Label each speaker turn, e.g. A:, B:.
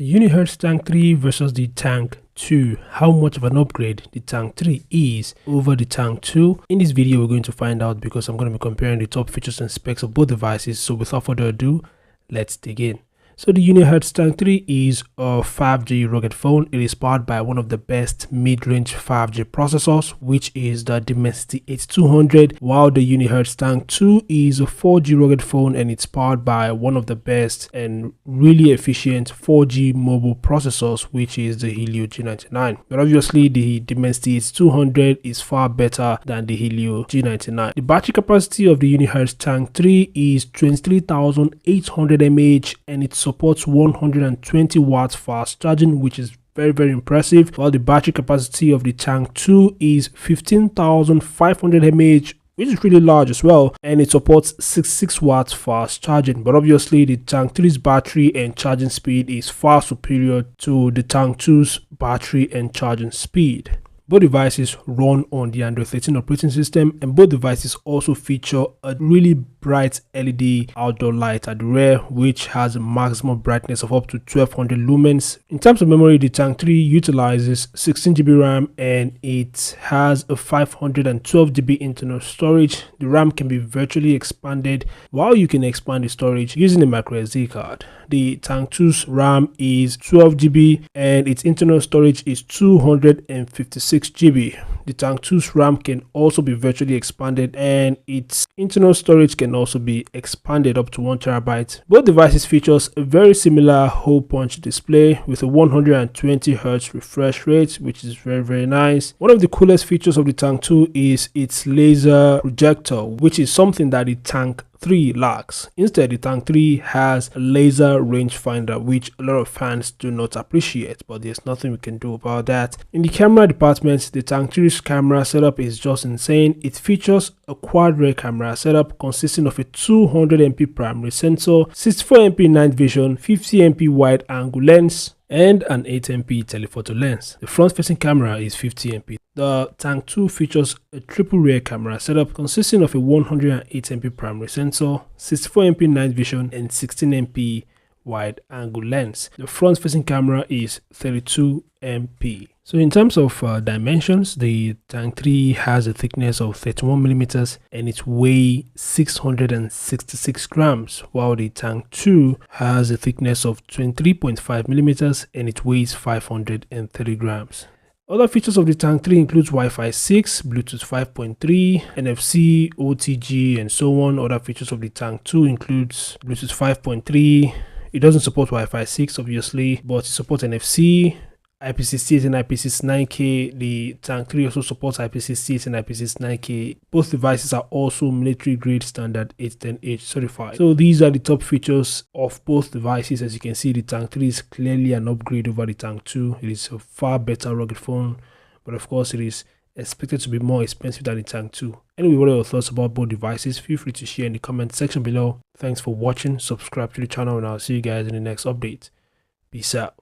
A: The Unihertz Tank 3 versus the Tank 2. How much of an upgrade the Tank 3 is over the Tank 2? In this video we're going to find out, because I'm going to be comparing the top features and specs of both devices. So without further ado, let's dig in. So the Unihertz Tank 3 is a 5G rugged phone. It is powered by one of the best mid-range 5G processors, which is the Dimensity 8200, while the Unihertz Tank 2 is a 4G rugged phone and it's powered by one of the best and really efficient 4G mobile processors, which is the Helio G99. But obviously the Dimensity 8200 is far better than the Helio G99. The battery capacity of the Unihertz Tank 3 is 23,800 mAh and it supports 120 watts fast charging, which is very impressive, while the battery capacity of the Tank 2 is 15,500 mAh, which is really large as well, and it supports 66 watts fast charging. But obviously the Tank 3's battery and charging speed is far superior to the Tank 2's battery and charging speed. Both devices run on the Android 13 operating system, and both devices also feature a really bright LED outdoor light at the rear, which has a maximum brightness of up to 1200 lumens. In terms of memory, the Tank 3 utilizes 16GB RAM and it has a 512GB internal storage. The RAM can be virtually expanded, while you can expand the storage using a microSD card. The Tank 2's RAM is 12GB and its internal storage is 256GB. The Tank 2's RAM can also be virtually expanded and its internal storage can also be expanded up to 1TB. Both devices features a very similar hole punch display with a 120Hz refresh rate, which is very nice. One of the coolest features of the Tank 2 is its laser projector, which is something that the Tank 3 lacks. Instead, the Tank 3 has a laser rangefinder, which a lot of fans do not appreciate, but there's nothing we can do about that. In the camera department, the Tank 3's camera setup is just insane. It features a quad rear camera setup consisting of a 200MP primary sensor, 64MP night vision, 50MP wide angle lens, and an 8MP telephoto lens. The front-facing camera is 50MP. The Tank 2 features a triple rear camera setup consisting of a 108MP primary sensor, 64MP night vision, and 16MP wide angle lens. The front-facing camera is 32MP. So in terms of dimensions, the Tank 3 has a thickness of 31mm and it weighs 666 grams, while the Tank 2 has a thickness of 23.5mm and it weighs 530 grams. Other features of the Tank 3 includes Wi-Fi 6, Bluetooth 5.3, NFC, OTG, and so on. Other features of the Tank 2 includes Bluetooth 5.3. It doesn't support Wi-Fi 6 obviously, but it supports NFC, IP68 and IP69K. The Tank 3 also supports IP68 and IP69K. Both devices are also military grade standard 810H certified. So these are the top features of both devices. As you can see, the Tank 3 is clearly an upgrade over the Tank 2. It is a far better rugged phone, but of course it is expected to be more expensive than the Tank 2. Anyway, what are your thoughts about both devices? Feel free to share in the comment section below. Thanks for watching. Subscribe to the channel and I'll see you guys in the next update. Peace out.